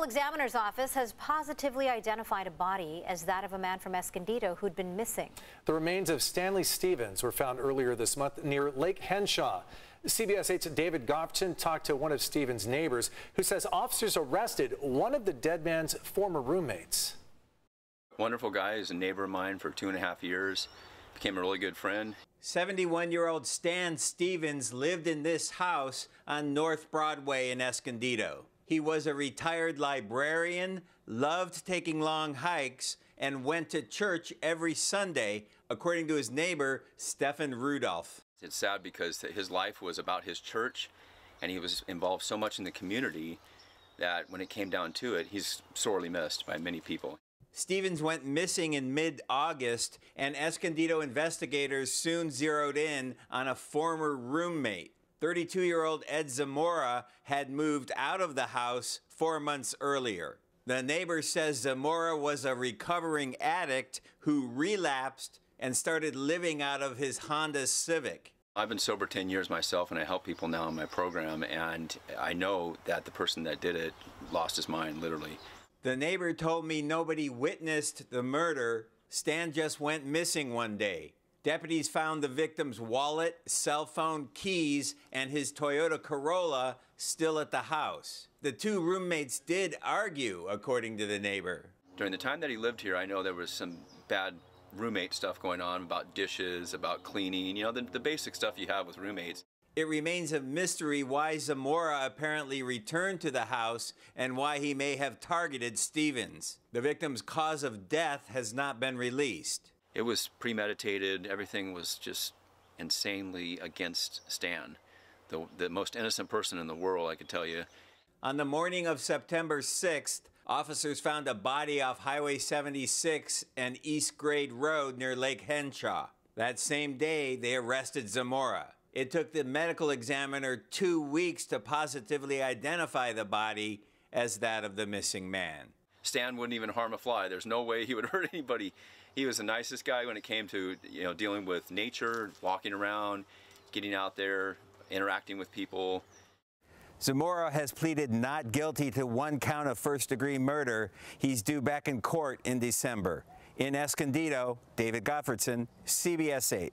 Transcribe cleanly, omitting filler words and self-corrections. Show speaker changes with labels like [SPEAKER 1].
[SPEAKER 1] Examiner's office has positively identified a body as that of a man from Escondido who'd been missing.
[SPEAKER 2] The remains of Stanley Stephens were found earlier this month near Lake Henshaw. CBS 8's David Goffton talked to one of Stephens' neighbors who says officers arrested one of the dead man's former roommates.
[SPEAKER 3] Wonderful guy. He's a neighbor of mine for 2.5 years. Became a really good friend.
[SPEAKER 4] 71-year-old Stan Stephens lived in this house on North Broadway in Escondido. He was a retired librarian, loved taking long hikes, and went to church every Sunday, according to his neighbor, Stephen Rudolph.
[SPEAKER 3] It's sad because his life was about his church, and he was involved so much in the community that when it came down to it, he's sorely missed by many people.
[SPEAKER 4] Stephens went missing in mid-August, and Escondido investigators soon zeroed in on a former roommate. 32-year-old Ed Zamora had moved out of the house 4 months earlier. The neighbor says Zamora was a recovering addict who relapsed and started living out of his Honda Civic.
[SPEAKER 3] I've been sober 10 years myself, and I help people now in my program, and I know that the person that did it lost his mind, literally.
[SPEAKER 4] The neighbor told me nobody witnessed the murder. Stan just went missing one day. Deputies found the victim's wallet, cell phone, keys, and his Toyota Corolla still at the house. The two roommates did argue, according to the neighbor.
[SPEAKER 3] During the time that he lived here, I know there was some bad roommate stuff going on about dishes, about cleaning, you know, the basic stuff you have with roommates.
[SPEAKER 4] It remains a mystery why Zamora apparently returned to the house and why he may have targeted Stephens. The victim's cause of death has not been released.
[SPEAKER 3] It was premeditated. Everything was just insanely against Stan, the most innocent person in the world, I could tell you.
[SPEAKER 4] On the morning of September 6th, officers found a body off Highway 76 and East Grade Road near Lake Henshaw. That same day, they arrested Zamora. It took the medical examiner 2 weeks to positively identify the body as that of the missing man.
[SPEAKER 3] Stan wouldn't even harm a fly. There's no way he would hurt anybody. He was the nicest guy when it came to, dealing with nature, walking around, getting out there, interacting with people.
[SPEAKER 4] Zamora has pleaded not guilty to 1 count of first-degree murder. He's due back in court in December. In Escondido, David Goffton, CBS 8.